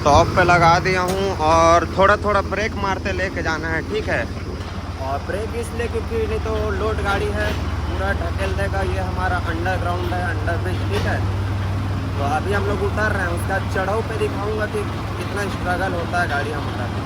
Top पे लगा दिया हूँ और थोड़ा थोड़ा ब्रेक मारते लेके जाना है, ठीक है। और ब्रेक इसलिए क्योंकि नहीं तो लोड गाड़ी है, पूरा ढकेल देगा। ये हमारा अंडरग्राउंड है, अंडर ब्रिज, ठीक है। तो अभी हम लोग उतर रहे हैं, उसका चढ़ाव पे दिखाऊंगा कि कितना स्ट्रगल होता है गाड़ी हमारा।